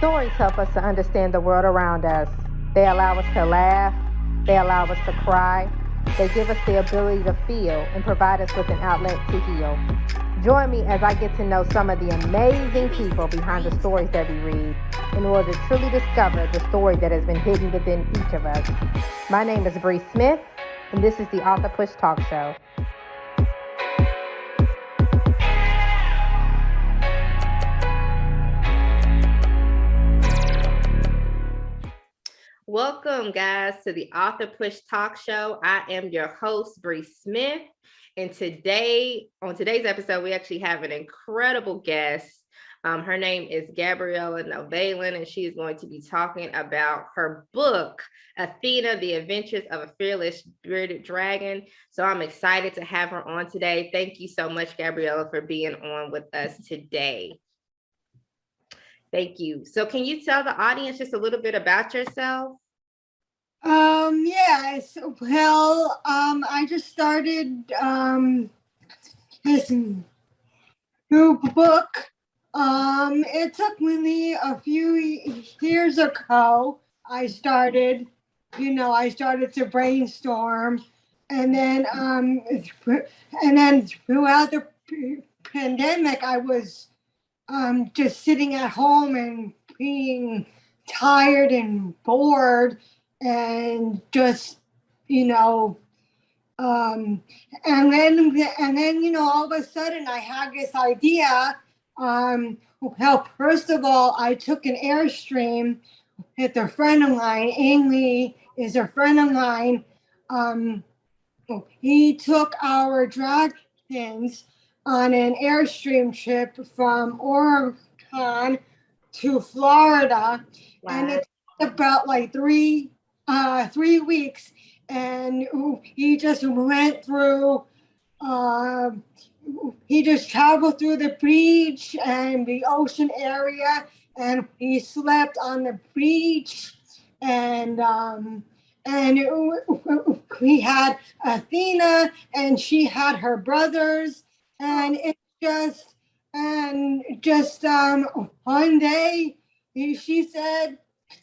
Stories help us to understand the world around us. They allow us to laugh. They allow us to cry. They give us the ability to feel and provide us with an outlet to heal. Join me as I get to know some of the amazing people behind the stories that we read in order to truly discover the story that has been hidden within each of us. My name is Bree Smith, and this is the AuthorPush Talkshow. Welcome, guys, to the AuthorPush Talkshow. I am your host, Bree Smith, and on today's episode, we actually have an incredible guest. Her name is Gabriela Nalven, and she is going to be talking about her book, Athena, The Adventures of a Fearless Bearded Dragon. So I'm excited to have her on today. Thank you so much, Gabriela, for being on with us today. Thank you. So can you tell the audience just a little bit about yourself? Yes. Well, I just started this new book. It took me a few years ago. I started to brainstorm, and then throughout the pandemic, I was just sitting at home and being tired and bored, and just and then all of a sudden I had this idea. Well, first of all, I took an Airstream with a friend of mine. Amy is a friend of mine. He took our dragons on an Airstream trip from Oregon to Florida. Wow. And it took about like 3 weeks, and he just went through he just traveled through the beach and the ocean area, and he slept on the beach, and we had Athena, and she had her brothers, and one day she said,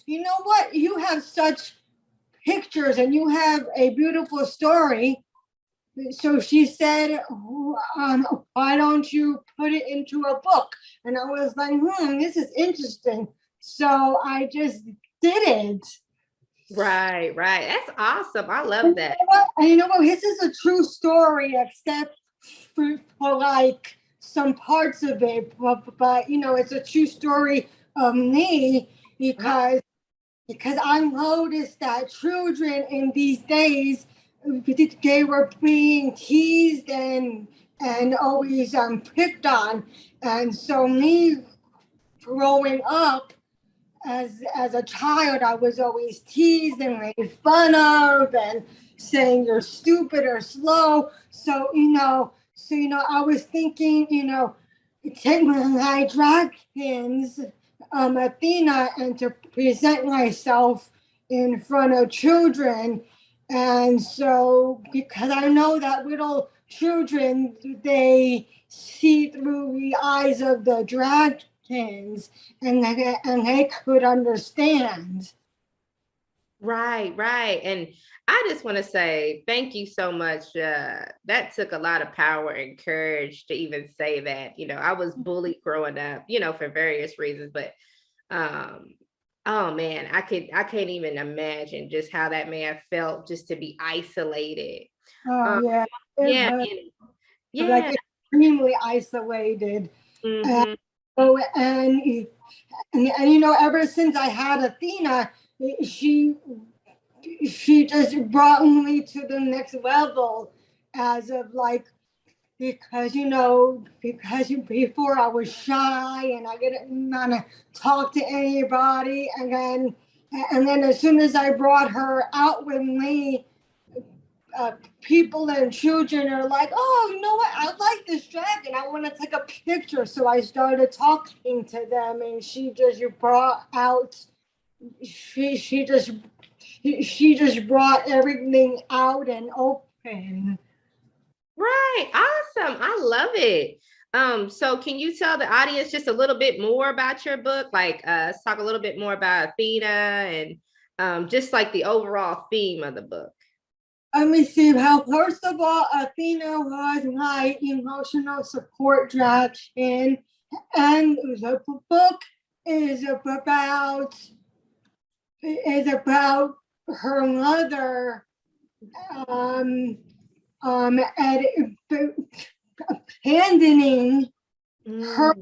"You know what? You have such pictures and you have a beautiful story." So she said, "Why don't you put it into a book?" And I was like, this is interesting. So I just did it. Right. That's awesome. I love that. And you know what? This is a true story, except for like some parts of it. But it's a true story of me, because I noticed that children in these days, they were being teased and always picked on. And so me growing up as a child, I was always teased and made fun of and saying you're stupid or slow. So I was thinking, take my dragons, Athena, and to present myself in front of children. And so, because I know that little children, they see through the eyes of the dragons, and they could understand. Right. And I just want to say thank you so much. That took a lot of power and courage to even say that. I was bullied growing up, for various reasons, but oh man, I can't even imagine just how that may have felt, just to be isolated. Yeah. Yeah. Extremely isolated. Mm-hmm. And ever since I had Athena, she just brought me to the next level, as of like, because before I was shy and I didn't want to talk to anybody, and then as soon as I brought her out with me, people and children are like, "Oh, you know what? I like this dragon. I want to take a picture." So I started talking to them, and she just brought out. She just brought everything out and open. Right. Awesome. I love it. So can you tell the audience just a little bit more about your book? Like, let's talk a little bit more about Athena and just like the overall theme of the book. Let me see. How first of all, Athena was my emotional support dragon, and the book is about her mother, um, and abandoning her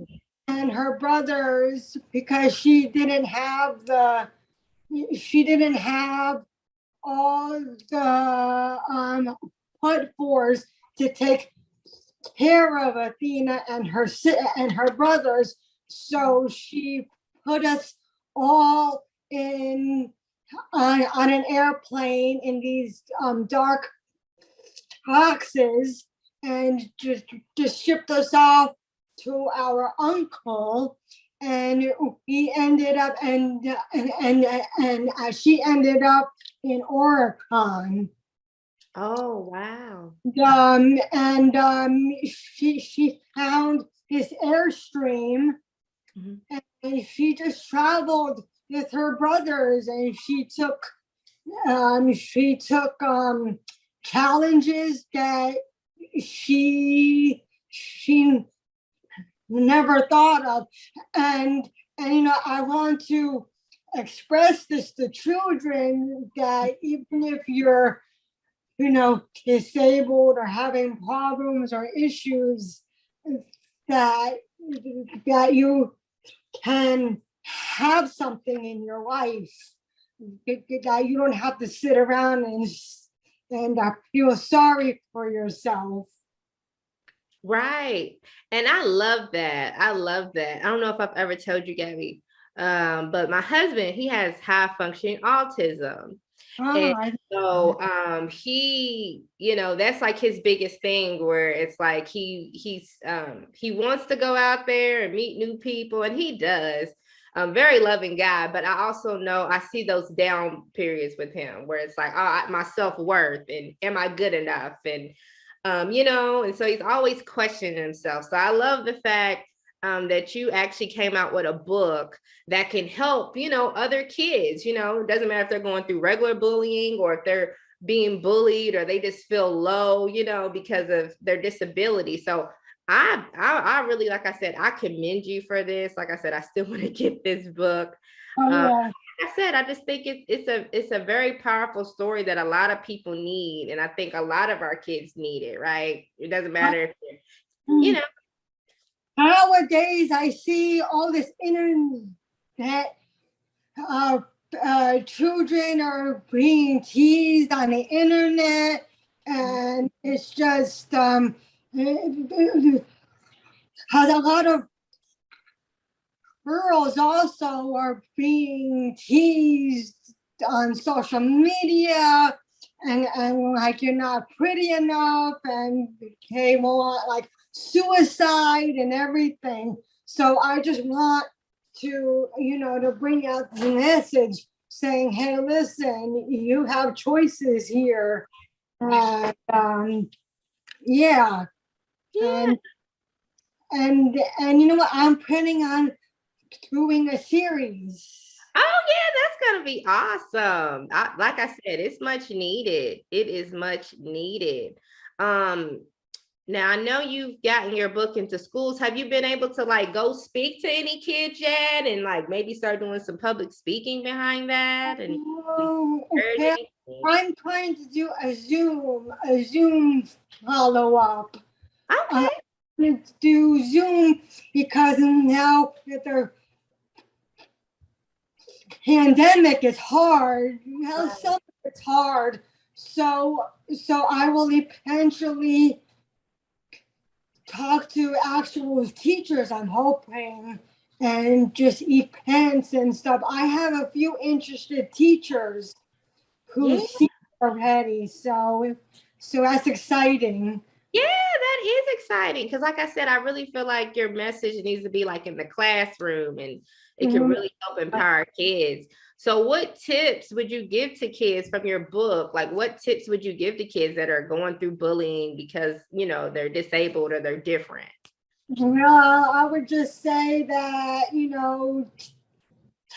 and her brothers because she didn't have all the put force to take care of Athena and her brothers. So she put us all in on an airplane in these dark boxes and just shipped us off to our uncle, and we ended up and she ended up in Oregon. Oh, wow. She found this airstream, and she just traveled with her brothers, and she took challenges that she never thought of, and I want to express this to children that even if you're disabled or having problems or issues, that you can have something in your life, that you don't have to sit around and feel sorry for yourself. Right. And I love that. I love that. I don't know if I've ever told you, Gabby, but my husband, he has high functioning autism. And so he, that's like his biggest thing, where it's like he wants to go out there and meet new people, and he does. Very loving guy, but I also know I see those down periods with him where it's like, oh, my self-worth and am I good enough? And and so he's always questioning himself. So I love the fact that you actually came out with a book that can help, other kids. It doesn't matter if they're going through regular bullying or if they're being bullied or they just feel low, because of their disability. So I really, like I said, I commend you for this. Like I said, I still want to get this book. I said, I just think it's a very powerful story that a lot of people need. And I think a lot of our kids need it, right? It doesn't matter if Nowadays, I see all this internet. Children are being teased on the internet, and it's just has a lot of girls also are being teased on social media, and like you're not pretty enough, and became a lot like suicide and everything. So I just want to bring out the message saying, hey, listen, you have choices here. Yeah. And you know what, I'm planning on doing a series. Oh yeah, that's gonna be awesome. Like I said, it's much needed. It is much needed. Now I know you've gotten your book into schools. Have you been able to like go speak to any kids yet, and like maybe start doing some public speaking behind that? And okay. I'm trying to do a Zoom follow-up. Okay. Do Zoom because now that the pandemic is hard. So it's hard. So I will eventually talk to actual teachers, I'm hoping, and just events and stuff. I have a few interested teachers who see already, so that's exciting. Yeah, that is exciting because, like I said, I really feel like your message needs to be like in the classroom, and it can really help empower kids. So what tips would you give to kids from your book? Like, what tips would you give to kids that are going through bullying because, they're disabled or they're different? Well, I would just say that,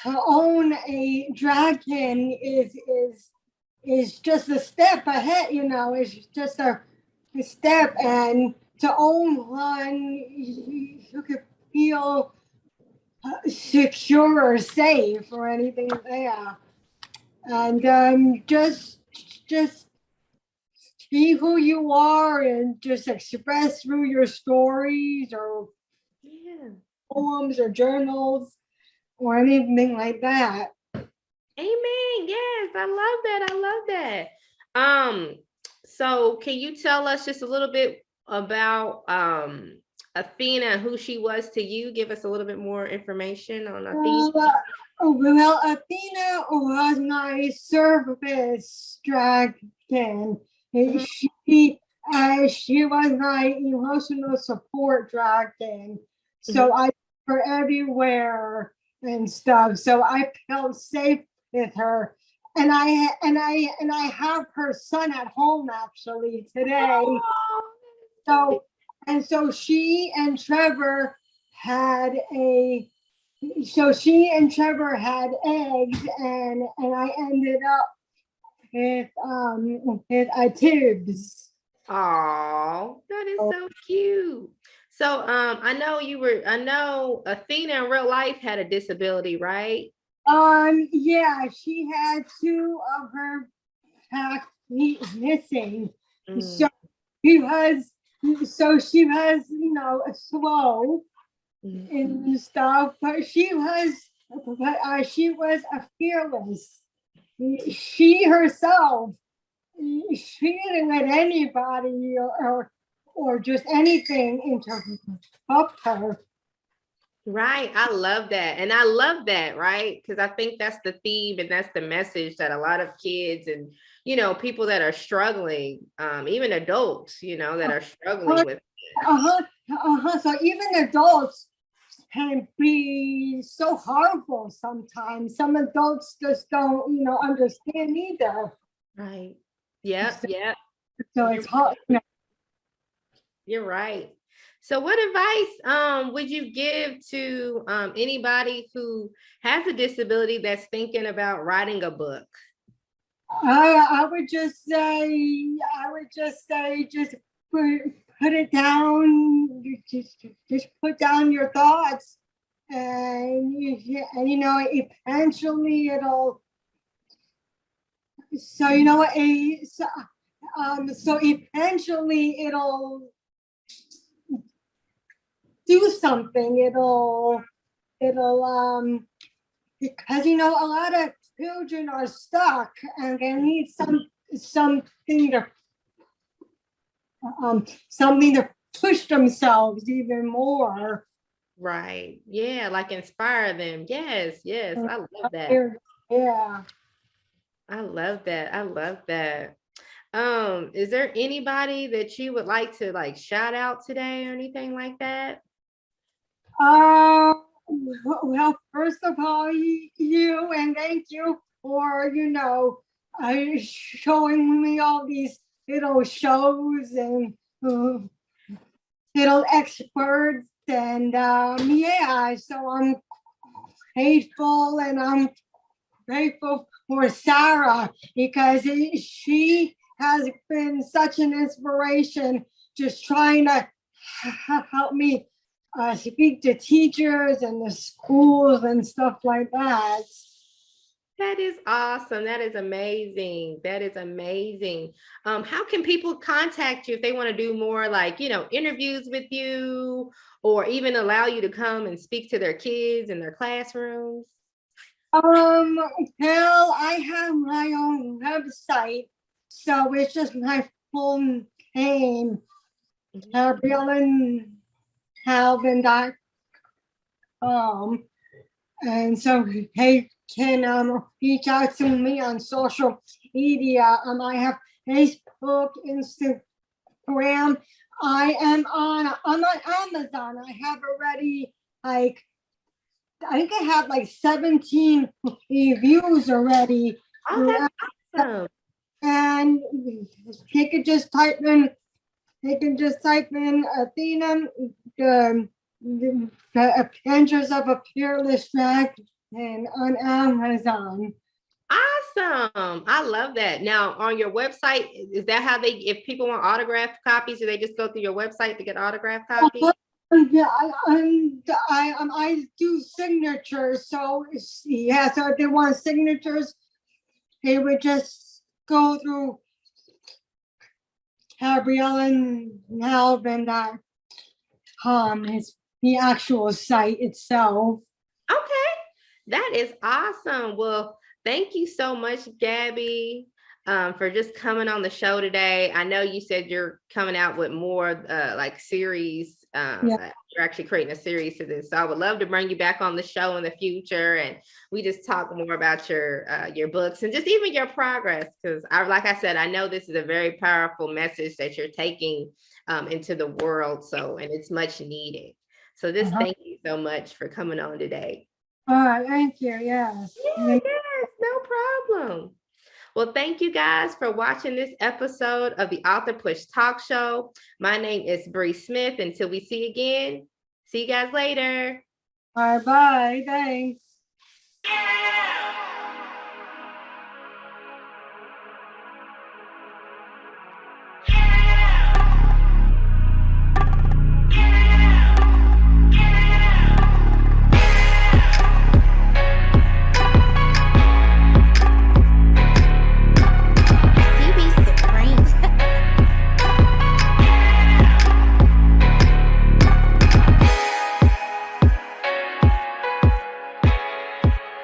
to own a dragon is just a step ahead, it's just a step, and to own one, you could feel secure or safe or anything there. And just be who you are and just express through your stories or Yeah. poems or journals or anything like that. Amen. Yes, I love that. I love that. So can you tell us just a little bit about Athena, who she was to you? Give us a little bit more information on Athena. Well, Athena was my service dragon. Mhm. She was my emotional support dragon. Mhm. So I took her everywhere and stuff. So I felt safe with her. And I have her son at home actually today. Oh, So so she and Trevor had eggs, and I ended up with a tubes. oh, that is so cute. So I know Athena in real life had a disability, right? Yeah, she had two of her back feet missing. Mm, So she was she was, slow mm. and stuff, but she was a fearless. She herself, she didn't let anybody or just anything interrupt her. Right. I love that. And I love that, right? Because I think that's the theme and that's the message that a lot of kids and, people that are struggling, even adults, that are struggling Uh with. huh. So even adults can be so harmful sometimes. Some adults just don't, understand either. Right. Yep. So, Yep. so You're it's hard. you're right. So what advice would you give to anybody who has a disability that's thinking about writing a book? I would just say, put, put it down. Just put down your thoughts, and eventually it'll. So you know what? So eventually it'll do something. It'll because a lot of children are stuck and they need something to something to push themselves even more. Right. Yeah, like inspire them. Yes, yes. I love that. Yeah. I love that. I love that. Is there anybody that you would like to like shout out today or anything like that? Uh, well, first of all, you and thank you for showing me all these little shows and little experts, and yeah, so I'm grateful, and I'm grateful for Sarah because she has been such an inspiration, just trying to help me speak to teachers and the schools and stuff like that. That is awesome. That is amazing. That is amazing. How can people contact you if they want to do more like, interviews with you or even allow you to come and speak to their kids in their classrooms? Um, well, I have my own website, so it's just my full name, Gabriela Nalven.com. And so they can reach out to me on social media. I have Facebook, Instagram. I'm on Amazon. I have already like I think I have like 17 reviews already. Oh, that's awesome. And they could just type in Athena the pictures of a peerless dragon on Amazon. Awesome. I love that. Now, on your website, is that how if people want autographed copies, do they just go through your website to get autographed copies? Yeah, I do signatures. So yeah, so if they want signatures, they would just go through Gabriela Nalven.com. It's the actual site itself. Okay, that is awesome. Well, thank you so much, Gabby, for just coming on the show today. I know you said you're coming out with more like series. You're actually creating a series to this. So I would love to bring you back on the show in the future, and we just talk more about your books and just even your progress. Because like I said, I know this is a very powerful message that you're taking into the world. So, and it's much needed. So just thank you so much for coming on today. All right, thank you. Yes. Yes, no problem. Well, thank you guys for watching this episode of the AuthorPush Talk Show. My name is Bree Smith. Until we see again, see you guys later. Bye bye. Thanks.